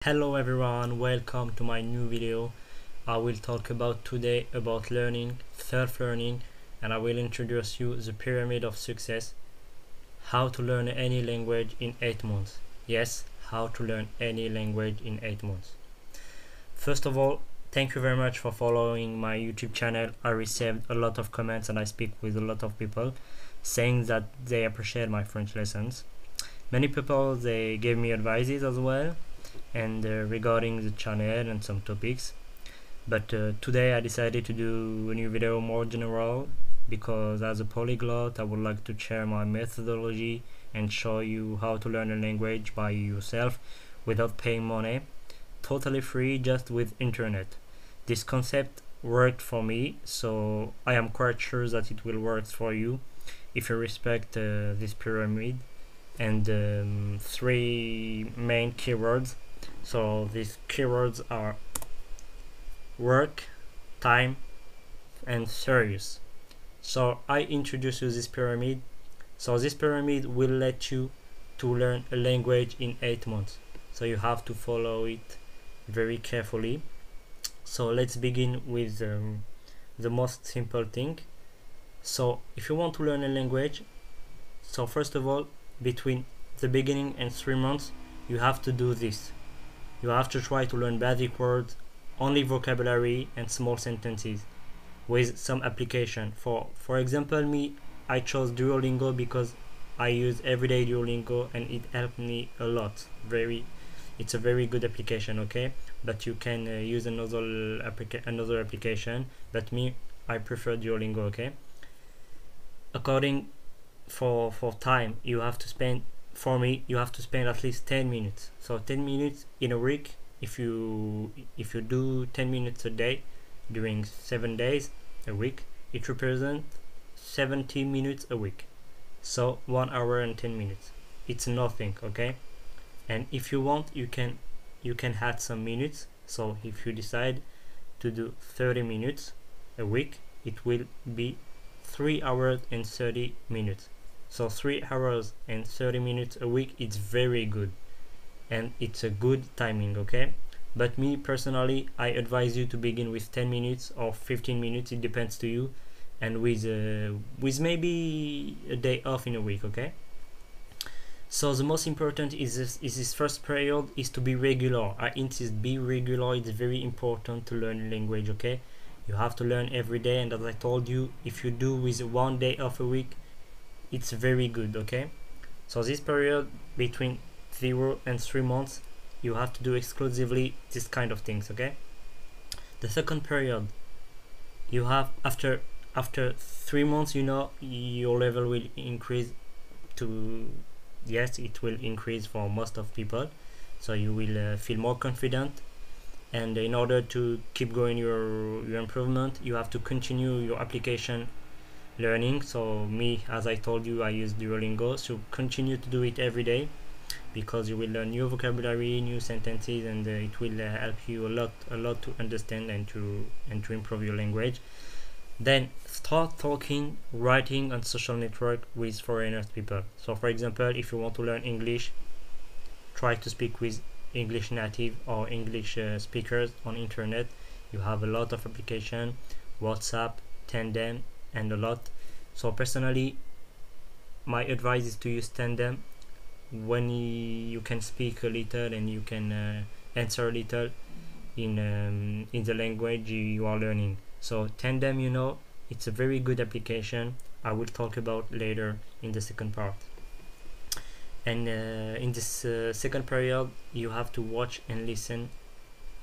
Hello everyone, welcome to my new video. I will talk about today about learning, self-learning, and I will introduce you the pyramid of success. How to learn any language in 8 months. Yes, how to learn any language in 8 months. First of all, thank you very much for following my YouTube channel. I received a lot of comments and I speak with a lot of people saying that they appreciate my French lessons. Many people, they gave me advices as well and regarding the channel and some topics, but today I decided to do a new video more general because as a polyglot I would like to share my methodology and show you how to learn a language by yourself without paying money, totally free, just with internet. This concept worked for me, so I am quite sure that it will work for you if you respect this pyramid and three main keywords. So these keywords are work, time, and serious. So I introduce you this pyramid. So this pyramid will let you to learn a language in 8 months. So you have to follow it very carefully. So let's begin with the most simple thing. So if you want to learn a language, so first of all, between the beginning and 3 months, you have to do this. You have to try to learn basic words, only vocabulary and small sentences with some application. For example, me, I chose Duolingo because I use everyday Duolingo and it helped me a lot. It's a very good application, okay? But you can use another application. But me, I prefer Duolingo, okay? According for time, you have to spend. For me, you have to spend at least 10 minutes. So 10 minutes in a week. If you do 10 minutes a day during 7 days a week, it represents 70 minutes a week. So 1 hour and 10 minutes. It's nothing, okay? And if you want, you can add some minutes. So if you decide to do 30 minutes a week, it will be 3 hours and 30 minutes. So 3 hours and 30 minutes a week, it's very good and it's a good timing, okay? But me personally, I advise you to begin with 10 minutes or 15 minutes, it depends to you, and with maybe a day off in a week, okay? So the most important is this first period is to be regular. I insist, be regular. It's very important to learn language, okay? You have to learn every day, and as I told you, if you do with 1 day off a week, it's very good, okay? So this period between 0 and 3 months, you have to do exclusively this kind of things, okay? The second period, you have after 3 months, you know, your level will increase to, yes, it will increase for most of people, so you will feel more confident. And in order to keep going your improvement, you have to continue your application learning. So me, as I told you, I use Duolingo, so continue to do it every day because you will learn new vocabulary, new sentences, and it will help you a lot to understand and to improve your language. Then start talking, writing on social network with foreigners people. So for example, if you want to learn English, try to speak with English native or English speakers on internet. You have a lot of application, WhatsApp, Tandem, and a lot. So personally, my advice is to use Tandem when you can speak a little and you can answer a little in the language you are learning. So Tandem, you know, it's a very good application. I will talk about later in the second part. And in this second period, you have to watch and listen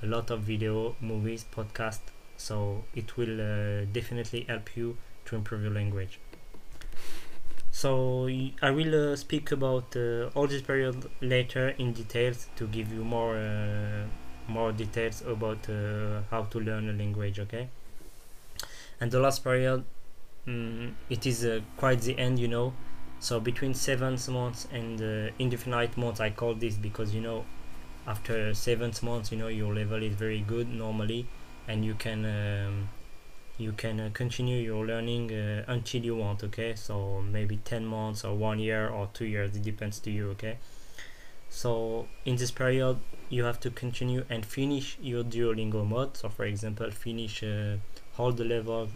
a lot of video, movies, podcasts. So it will definitely help you to improve your language. So I will speak about all this period later in details to give you more details about how to learn a language, okay? And the last period, it is quite the end, you know. So between 7 months and indefinite months, I call this because, you know, after 7 months, you know, your level is very good normally, and you can continue your learning until you want, okay? So maybe 10 months or 1 year or 2 years, it depends to you, okay? So in this period you have to continue and finish your Duolingo mode. So for example, finish all the level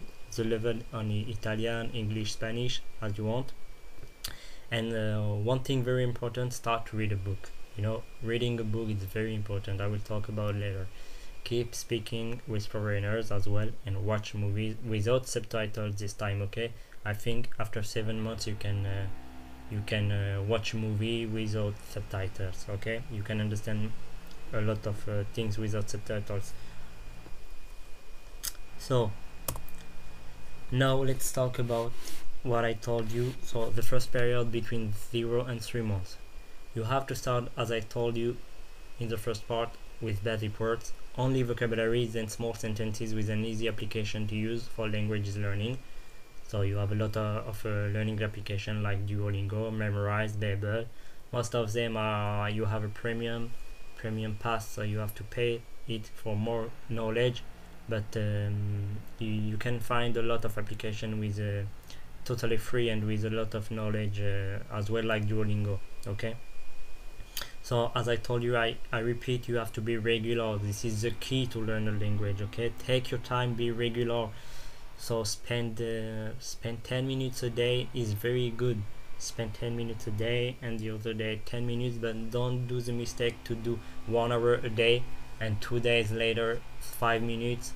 on Italian, English, Spanish as you want. And one thing very important, start to read a book. Reading a book is very important. I will talk about later. Keep speaking with foreigners as well, and watch movies without subtitles this time. Okay, I think after 7 months you can watch a movie without subtitles. Okay, you can understand a lot of things without subtitles. So now let's talk about what I told you. So the first period between 0 and 3 months, you have to start, as I told you in the first part, with basic words, only vocabulary, then small sentences with an easy application to use for language learning. So you have a lot of learning application like Duolingo, Memorize, Babel. Most of them are, you have a premium pass, so you have to pay it for more knowledge, but you can find a lot of application with totally free and with a lot of knowledge as well, like Duolingo. Okay, so as I told you, I repeat, you have to be regular. This is the key to learn a language. Okay, take your time, be regular. So spend 10 minutes a day is very good. Spend 10 minutes a day, and the other day 10 minutes, but don't do the mistake to do 1 hour a day and 2 days later 5 minutes,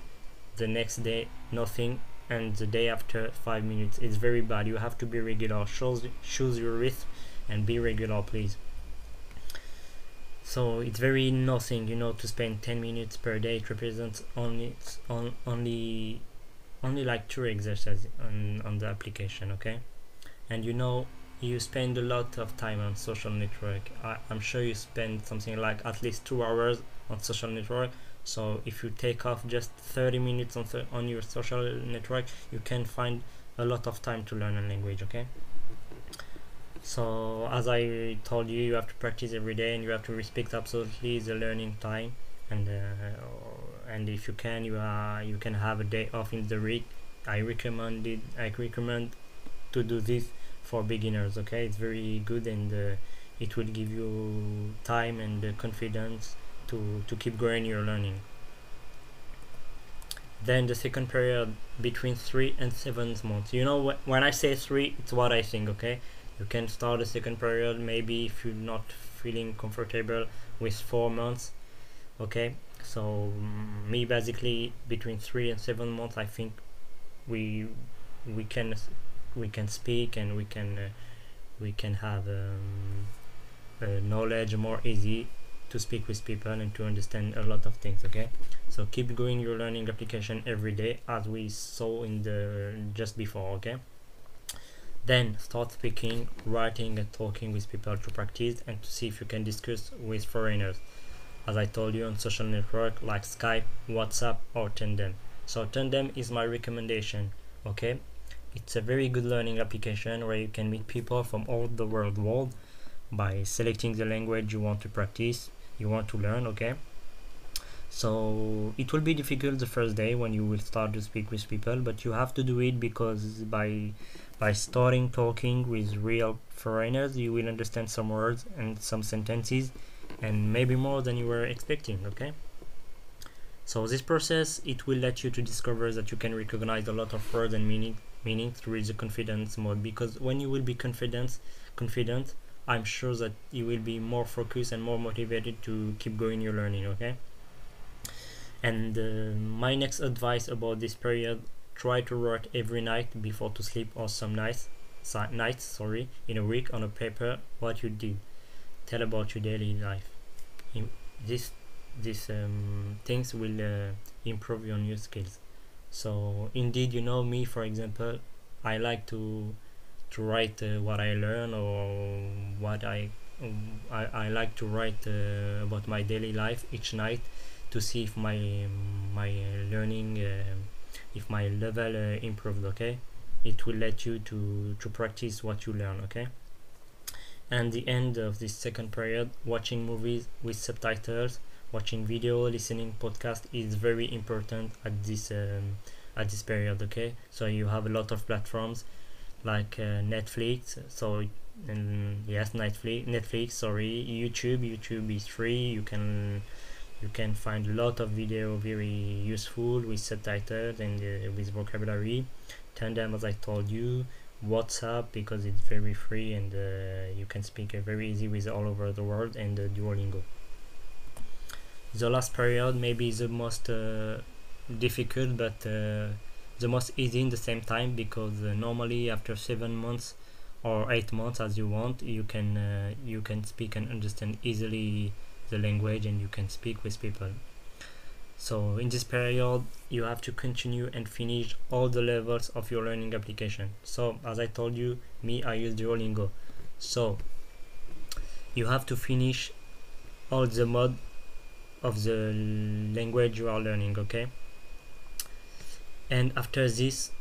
the next day nothing, and the day after 5 minutes. It's very bad. You have to be regular. Choose your risk and be regular, please. So it's very nothing, to spend 10 minutes per day. It represents only like 2 exercises on the application. Okay, and you spend a lot of time on social network. I'm sure you spend something like at least 2 hours on social network. So if you take off just 30 minutes on your social network, you can find a lot of time to learn a language. Okay, so as I told you, you have to practice every day, and you have to respect absolutely the learning time. And if you can, you can have a day off in the week. I recommend to do this for beginners. Okay, it's very good, and it will give you time and confidence to keep growing your learning. Then the second period between 3 and 7 months. When I say 3, it's what I think. Okay, you can start the second period maybe if you're not feeling comfortable with 4 months. Okay, so me basically between 3 and 7 months, I think we can speak, and we can have knowledge more easy to speak with people and to understand a lot of things. Okay, so keep going your learning application every day, as we saw in the just before. Okay, then start speaking, writing, and talking with people to practice and to see if you can discuss with foreigners, as I told you, on social network like Skype, WhatsApp, or Tandem. So Tandem is my recommendation. Okay, it's a very good learning application where you can meet people from all the world by selecting the language you want to practice, you want to learn. Okay, so it will be difficult the first day when you will start to speak with people, but you have to do it, because by starting talking with real foreigners, you will understand some words and some sentences, and maybe more than you were expecting. Okay, so this process, it will let you to discover that you can recognize a lot of words and meaning through the confidence mode, because when you will be confident, I'm sure that you will be more focused and more motivated to keep going your learning. Okay, and my next advice about this period, try to write every night before to sleep, or some nights in a week, on a paper, what you did. Tell about your daily life. These things will improve your new skills. So indeed, me, for example, I like to write what I learn, or what I like to write about my daily life each night, to see if my learning, if my level improved. Okay, it will let you to practice what you learn. Okay, and the end of this second period, watching movies with subtitles, watching video, listening podcast is very important at this period. Okay, so you have a lot of platforms like Netflix, so and yes, Netflix, sorry, YouTube is free. You can find a lot of video very useful with subtitles and with vocabulary. Tandem, as I told you, WhatsApp, because it's very free, and you can speak very easy with all over the world, and Duolingo. The last period maybe is the most difficult, but the most easy in the same time, because normally after 7 months or 8 months, as you want, you can speak and understand easily the language, and you can speak with people. So in this period you have to continue and finish all the levels of your learning application. So as I told you, I use Duolingo, so you have to finish all the mod of the language you are learning, okay? And after this,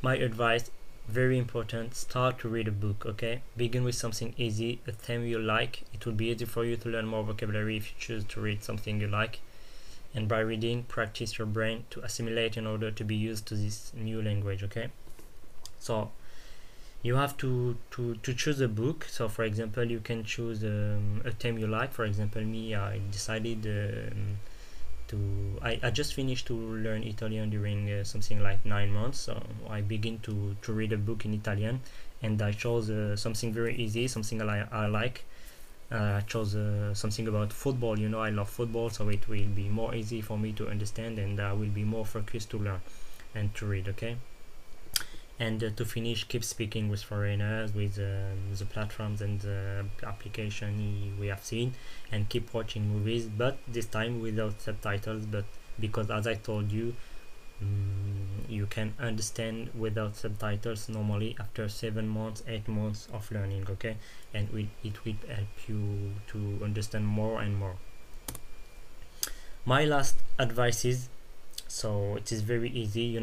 my advice, very important, start to read a book, okay? Begin with something easy, a theme you like. It will be easy for you to learn more vocabulary if you choose to read something you like. And by reading, practice your brain to assimilate in order to be used to this new language, okay? So you have to choose a book. So for example, you can choose a theme you like. For example, I decided I just finished to learn Italian during something like 9 months, so I begin to read a book in Italian, and I chose something very easy, something I like. I chose something about football. I love football, so it will be more easy for me to understand, and I will be more focused to learn and to read, okay? And to finish, keep speaking with foreigners, with the platforms and the application we have seen, and keep watching movies, but this time without subtitles, but because as I told you, you can understand without subtitles normally after 7 months, 8 months of learning, okay? And it will help you to understand more and more. My last advice is, so it is very easy,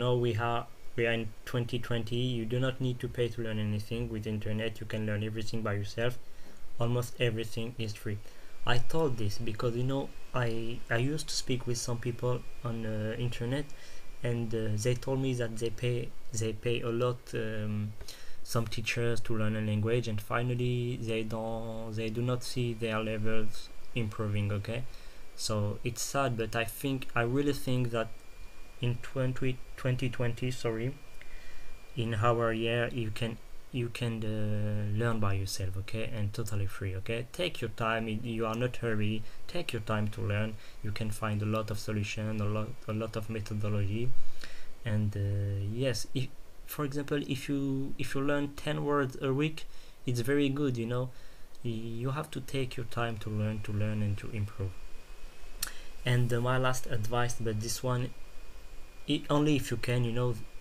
we are in 2020. You do not need to pay to learn anything. With internet you can learn everything by yourself. Almost everything is free. I thought this because I used to speak with some people on internet, and they told me that they pay a lot, some teachers, to learn a language, and finally they do not see their levels improving, okay? So it's sad, but I really think that in 2020, sorry, in our year, you can learn by yourself, okay? And totally free, okay? Take your time. You are not hurry. Take your time to learn. You can find a lot of solution, a lot of methodology. And yes, for example, if you learn 10 words a week, it's very good. You have to take your time to learn and to improve. And my last advice, but this one, only if you can,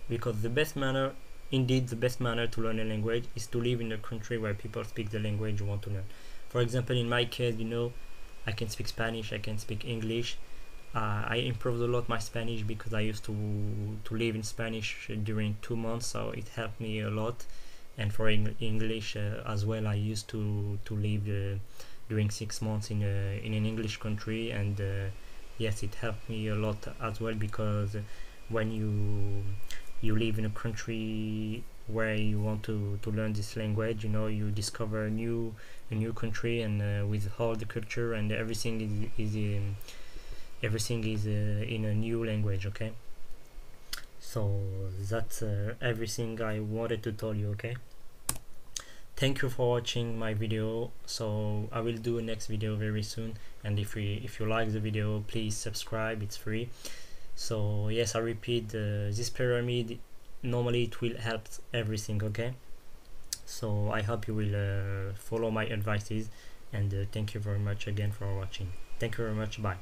because the best manner to learn a language is to live in a country where people speak the language you want to learn. For example, in my case, I can speak Spanish, I can speak English. I improved a lot my Spanish because I used to live in Spanish during 2 months, so it helped me a lot. And for English as well, I used to live during 6 months in an English country, and yes, it helped me a lot as well, because when you live in a country where you want to learn this language, you discover a new country, and with all the culture and everything is in a new language, okay? So that's everything I wanted to tell you, okay? Thank you for watching my video. So I will do a next video very soon, and if you like the video, please subscribe, it's free. So yes, I repeat, this pyramid, normally it will help everything, okay? So I hope you will follow my advices, and thank you very much again for watching. Thank you very much. Bye.